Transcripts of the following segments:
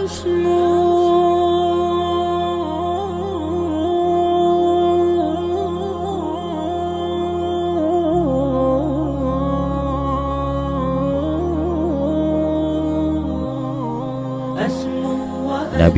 Nabi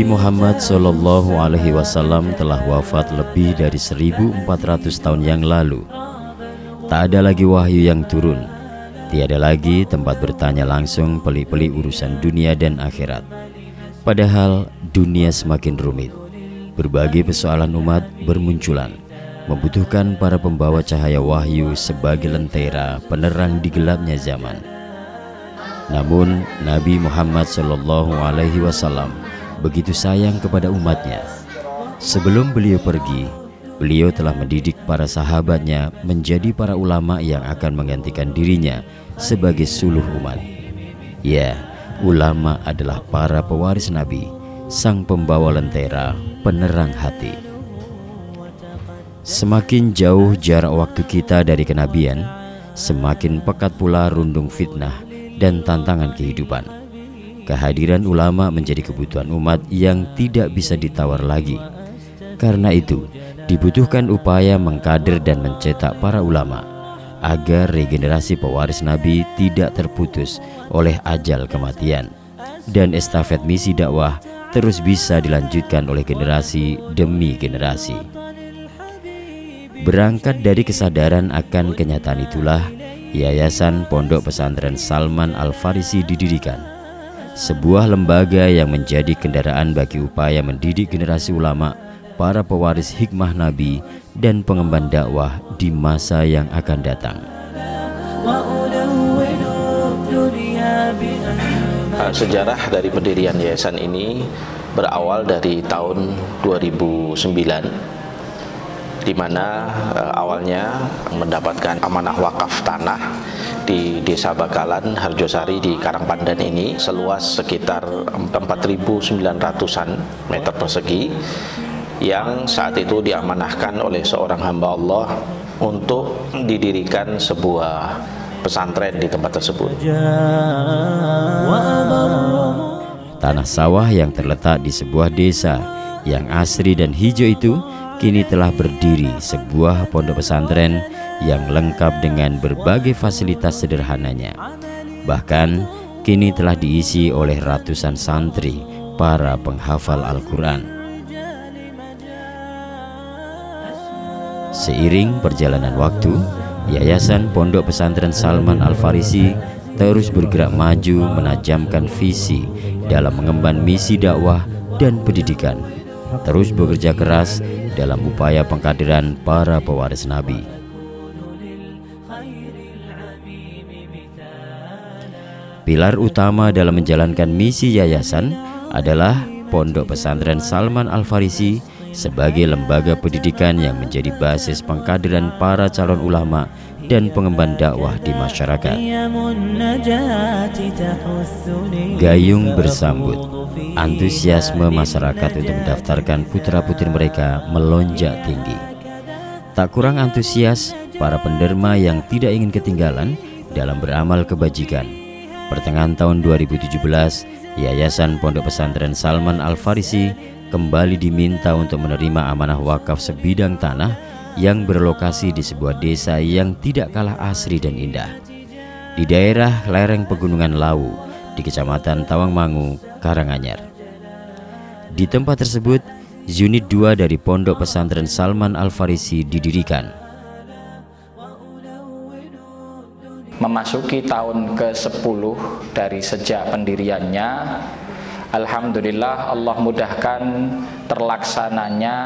Muhammad SAW telah wafat lebih dari 1400 tahun yang lalu. Tak ada lagi wahyu yang turun, tiada lagi tempat bertanya langsung pelik-pelik urusan dunia dan akhirat. Padahal dunia semakin rumit, berbagai persoalan umat bermunculan, membutuhkan para pembawa cahaya wahyu sebagai lentera penerang di gelapnya zaman. Namun Nabi Muhammad SAW begitu sayang kepada umatnya. Sebelum beliau pergi, beliau telah mendidik para sahabatnya menjadi para ulama yang akan menggantikan dirinya sebagai suluh umat. Ya, ulama adalah para pewaris Nabi, sang pembawa lentera, penerang hati. Semakin jauh jarak waktu kita dari kenabian, semakin pekat pula rundung fitnah dan tantangan kehidupan. Kehadiran ulama menjadi kebutuhan umat yang tidak bisa ditawar lagi. Karena itu, dibutuhkan upaya mengkader dan mencetak para ulama agar regenerasi pewaris Nabi tidak terputus oleh ajal kematian, dan estafet misi dakwah terus bisa dilanjutkan oleh generasi demi generasi. Berangkat dari kesadaran akan kenyataan itulah Yayasan Pondok Pesantren Salman Al-Farisi didirikan, sebuah lembaga yang menjadi kendaraan bagi upaya mendidik generasi ulama, para pewaris hikmah Nabi dan pengemban dakwah di masa yang akan datang. Sejarah dari pendirian yayasan ini berawal dari tahun 2009, di mana awalnya mendapatkan amanah wakaf tanah di Desa Bakalan, Harjosari di Karangpandan ini, seluas sekitar 4.900-an meter persegi, yang saat itu diamanahkan oleh seorang hamba Allah untuk didirikan sebuah pesantren di tempat tersebut. Tanah sawah yang terletak di sebuah desa yang asri dan hijau itu kini telah berdiri sebuah pondok pesantren yang lengkap dengan berbagai fasilitas sederhananya. Bahkan kini telah diisi oleh ratusan santri, para penghafal Al-Quran. Seiring perjalanan waktu, Yayasan Pondok Pesantren Salman Al-Farisi terus bergerak maju menajamkan visi dalam mengemban misi dakwah dan pendidikan, terus bekerja keras dalam upaya pengkaderan para pewaris Nabi. Pilar utama dalam menjalankan misi yayasan adalah Pondok Pesantren Salman Al-Farisi sebagai lembaga pendidikan yang menjadi basis pengkaderan para calon ulama dan pengemban dakwah di masyarakat. Gayung bersambut, antusiasme masyarakat untuk mendaftarkan putra-putri mereka melonjak tinggi. Tak kurang antusias para penderma yang tidak ingin ketinggalan dalam beramal kebajikan. Pertengahan tahun 2017, Yayasan Pondok Pesantren Salman Al-Farisi kembali diminta untuk menerima amanah wakaf sebidang tanah yang berlokasi di sebuah desa yang tidak kalah asri dan indah, di daerah lereng Pegunungan Lawu di Kecamatan Tawangmangu, Karanganyar. Di tempat tersebut, unit 2 dari Pondok Pesantren Salman Al-Farisi didirikan. Memasuki tahun ke-10 dari sejak pendiriannya, alhamdulillah Allah mudahkan terlaksananya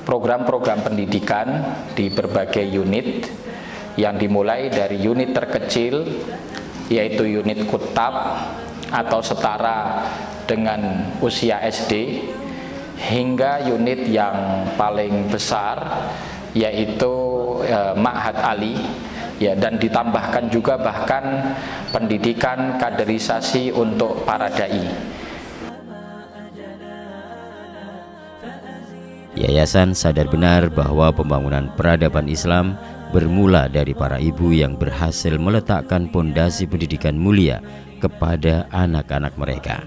program-program pendidikan di berbagai unit, yang dimulai dari unit terkecil yaitu unit kutab atau setara dengan usia SD, hingga unit yang paling besar yaitu Ma'had Ali, ya, dan ditambahkan juga bahkan pendidikan kaderisasi untuk para dai. Yayasan sadar benar bahwa pembangunan peradaban Islam bermula dari para ibu yang berhasil meletakkan pondasi pendidikan mulia kepada anak-anak mereka.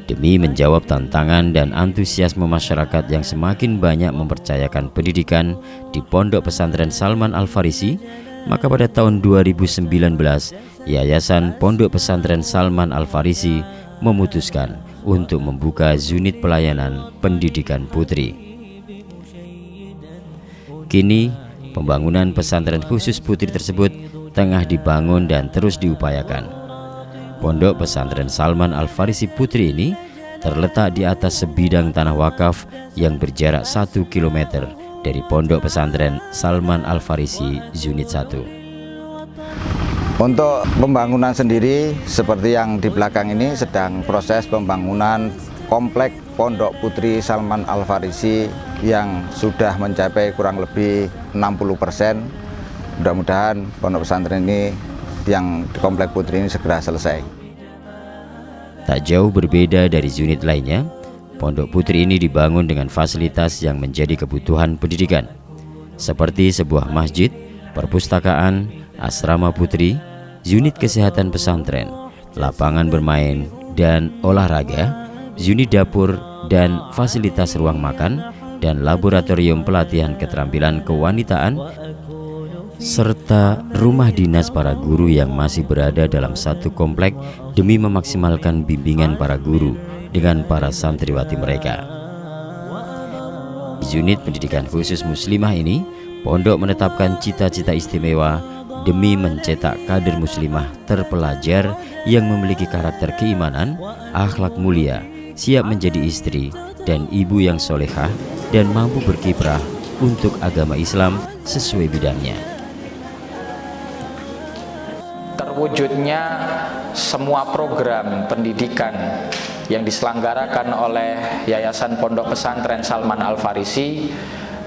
demi menjawab tantangan dan antusiasme masyarakat yang semakin banyak mempercayakan pendidikan di Pondok Pesantren Salman Al-Farisi, maka pada tahun 2019 Yayasan Pondok Pesantren Salman Al-Farisi memutuskan untuk membuka unit pelayanan pendidikan putri. Kini pembangunan pesantren khusus putri tersebut tengah dibangun dan terus diupayakan. Pondok Pesantren Salman Al-Farisi Putri ini terletak di atas sebidang tanah wakaf yang berjarak 1 km dari Pondok Pesantren Salman Al-Farisi Unit 1. Untuk pembangunan sendiri, seperti yang di belakang ini sedang proses pembangunan komplek Pondok Putri Salman Al-Farisi yang sudah mencapai kurang lebih 60%. Mudah-mudahan pondok pesantren ini yang di komplek putri ini segera selesai. Tak jauh berbeda dari unit lainnya, pondok putri ini dibangun dengan fasilitas yang menjadi kebutuhan pendidikan, seperti sebuah masjid, perpustakaan, asrama putri, unit kesehatan pesantren, lapangan bermain dan olahraga, unit dapur dan fasilitas ruang makan, dan laboratorium pelatihan keterampilan kewanitaan, serta rumah dinas para guru yang masih berada dalam satu komplek demi memaksimalkan bimbingan para guru dengan para santriwati mereka. Di unit pendidikan khusus muslimah ini, pondok menetapkan cita-cita istimewa demi mencetak kader muslimah terpelajar yang memiliki karakter keimanan, akhlak mulia, siap menjadi istri dan ibu yang solehah dan mampu berkiprah untuk agama Islam sesuai bidangnya. Terwujudnya semua program pendidikan yang diselenggarakan oleh Yayasan Pondok Pesantren Salman Al-Farisi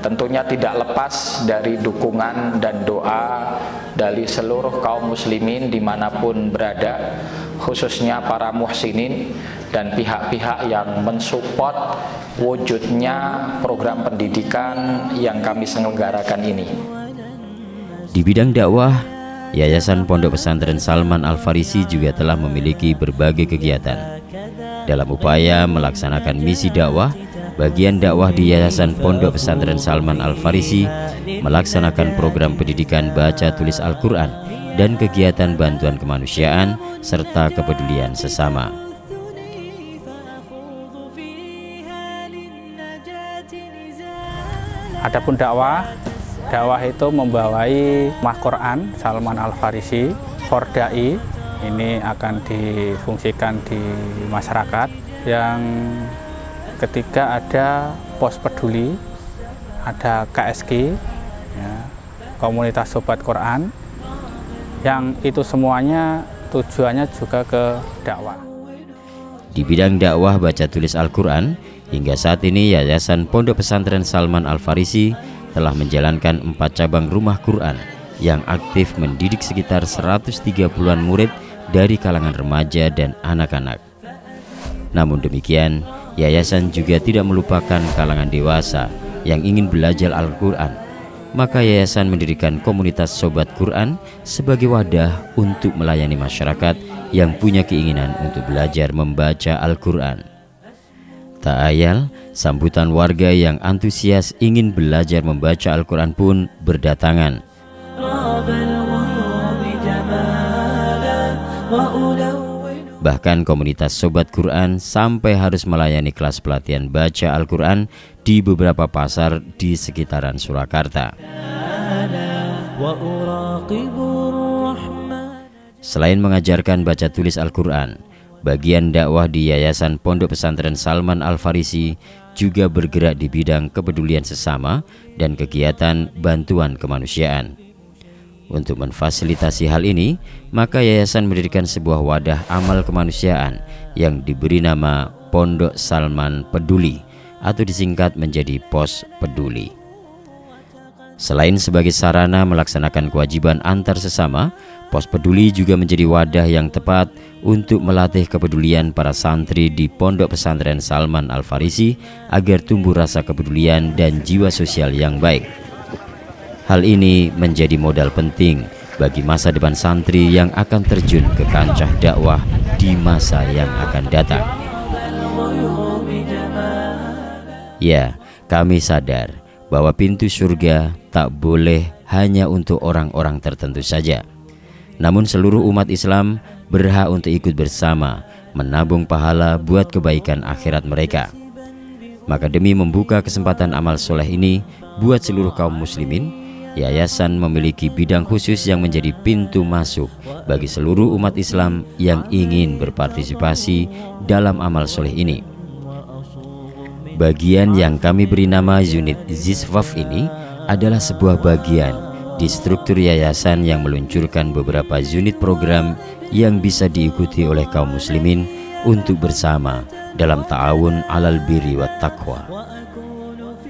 tentunya tidak lepas dari dukungan dan doa dari seluruh kaum muslimin dimanapun berada, khususnya para muhsinin dan pihak-pihak yang mensupport wujudnya program pendidikan yang kami selenggarakan ini. Di bidang dakwah, Yayasan Pondok Pesantren Salman Al-Farisi juga telah memiliki berbagai kegiatan. Dalam upaya melaksanakan misi dakwah, bagian dakwah di Yayasan Pondok Pesantren Salman Al-Farisi melaksanakan program pendidikan baca tulis Al-Quran dan kegiatan bantuan kemanusiaan serta kepedulian sesama. Adapun dakwah itu membawai Rumah Quran Salman Al-Farisi, Fordai, ini akan difungsikan di masyarakat. Yang ketiga ada pos peduli, ada KSG, ya, komunitas sobat Quran, yang itu semuanya tujuannya juga ke dakwah. Di bidang dakwah baca tulis Al-Quran, hingga saat ini Yayasan Pondok Pesantren Salman Al-Farisi telah menjalankan 4 cabang rumah Quran yang aktif mendidik sekitar 130-an murid dari kalangan remaja dan anak-anak. Namun demikian, yayasan juga tidak melupakan kalangan dewasa yang ingin belajar Al-Quran. Maka yayasan mendirikan komunitas Sobat Quran sebagai wadah untuk melayani masyarakat yang punya keinginan untuk belajar membaca Al-Quran. Tak ayal, sambutan warga yang antusias ingin belajar membaca Al-Quran pun berdatangan. Bahkan komunitas Sobat Quran sampai harus melayani kelas pelatihan baca Al-Quran di beberapa pasar di sekitaran Surakarta. Selain mengajarkan baca tulis Al-Quran, bagian dakwah di Yayasan Pondok Pesantren Salman Al-Farisi juga bergerak di bidang kepedulian sesama dan kegiatan bantuan kemanusiaan. Untuk memfasilitasi hal ini, maka yayasan mendirikan sebuah wadah amal kemanusiaan yang diberi nama Pondok Salman Peduli atau disingkat menjadi Pos Peduli. Selain sebagai sarana melaksanakan kewajiban antar sesama, Pos Peduli juga menjadi wadah yang tepat untuk melatih kepedulian para santri di Pondok Pesantren Salman Al-Farisi agar tumbuh rasa kepedulian dan jiwa sosial yang baik. Hal ini menjadi modal penting bagi masa depan santri yang akan terjun ke kancah dakwah di masa yang akan datang. Ya, kami sadar bahwa pintu surga tak boleh hanya untuk orang-orang tertentu saja. Namun seluruh umat Islam berhak untuk ikut bersama menabung pahala buat kebaikan akhirat mereka. Maka demi membuka kesempatan amal soleh ini buat seluruh kaum muslimin, yayasan memiliki bidang khusus yang menjadi pintu masuk bagi seluruh umat Islam yang ingin berpartisipasi dalam amal soleh ini. Bagian yang kami beri nama unit Ziswaf ini adalah sebuah bagian di struktur yayasan yang meluncurkan beberapa unit program yang bisa diikuti oleh kaum muslimin untuk bersama dalam ta'awun alal birri wat taqwa.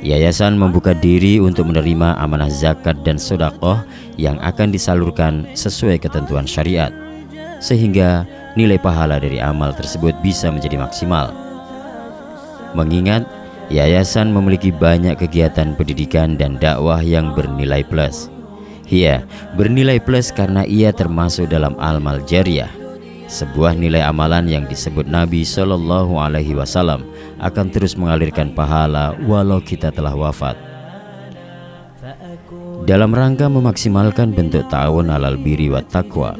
Yayasan membuka diri untuk menerima amanah zakat dan sedekah yang akan disalurkan sesuai ketentuan syariat, sehingga nilai pahala dari amal tersebut bisa menjadi maksimal. Mengingat yayasan memiliki banyak kegiatan pendidikan dan dakwah yang bernilai plus. Ia bernilai plus karena ia termasuk dalam amal jariyah, sebuah nilai amalan yang disebut Nabi Shallallahu Alaihi Wasallam akan terus mengalirkan pahala walau kita telah wafat. Dalam rangka memaksimalkan bentuk ta'awun alal birri wat taqwa,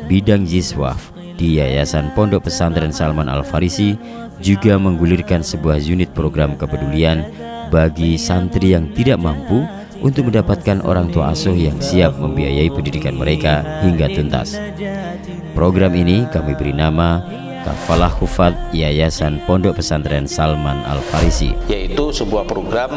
bidang Ziswaf di Yayasan Pondok Pesantren Salman Al Farisi juga menggulirkan sebuah unit program kepedulian bagi santri yang tidak mampu untuk mendapatkan orang tua asuh yang siap membiayai pendidikan mereka hingga tuntas. Program ini kami beri nama Kafalah Hufad Yayasan Pondok Pesantren Salman Al Farisi, yaitu sebuah program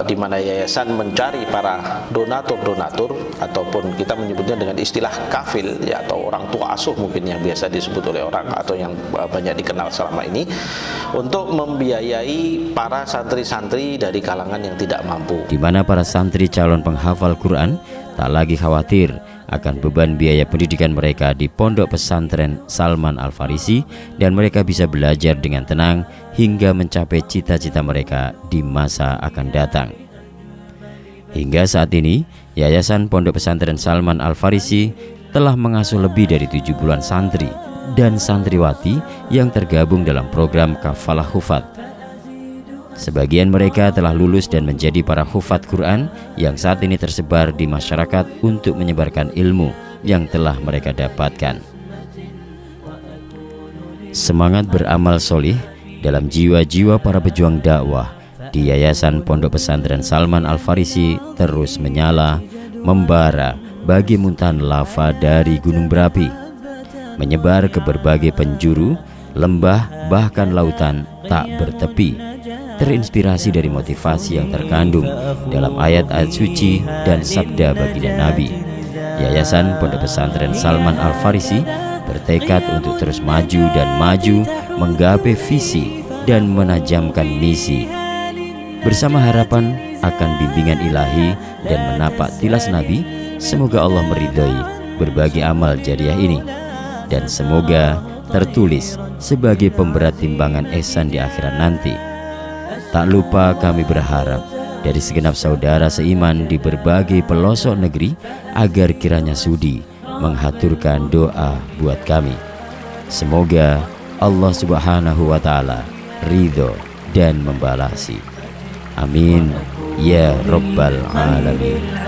di mana yayasan mencari para donatur-donatur ataupun kita menyebutnya dengan istilah kafil, ya, atau orang tua asuh mungkin yang biasa disebut oleh orang atau yang banyak dikenal selama ini, untuk membiayai para santri-santri dari kalangan yang tidak mampu, di mana para santri calon penghafal Quran tak lagi khawatir akan beban biaya pendidikan mereka di Pondok Pesantren Salman Al Farisi, dan mereka bisa belajar dengan tenang hingga mencapai cita-cita mereka di masa akan datang. Hingga saat ini, Yayasan Pondok Pesantren Salman Al Farisi telah mengasuh lebih dari 70-an santri dan santriwati yang tergabung dalam program Kafalah Hufad. Sebagian mereka telah lulus dan menjadi para hufad Quran yang saat ini tersebar di masyarakat untuk menyebarkan ilmu yang telah mereka dapatkan. Semangat beramal solih dalam jiwa-jiwa para pejuang dakwah di Yayasan Pondok Pesantren Salman Al Farisi terus menyala, membara bagi muntahan lava dari gunung berapi, menyebar ke berbagai penjuru, lembah, bahkan lautan tak bertepi, terinspirasi dari motivasi yang terkandung dalam ayat-ayat suci dan sabda baginda Nabi. Yayasan Pondok Pesantren Salman Al Farisi bertekad untuk terus maju dan maju, menggapai visi dan menajamkan misi. Bersama harapan akan bimbingan ilahi dan menapak tilas Nabi, semoga Allah meridhai berbagai amal jariah ini, dan semoga tertulis sebagai pemberat timbangan ihsan di akhirat nanti. Tak lupa kami berharap dari segenap saudara seiman di berbagai pelosok negeri agar kiranya sudi menghaturkan doa buat kami. Semoga Allah Subhanahu wa Ta'ala ridho dan membalasi. Amin ya Rabbal Alamin.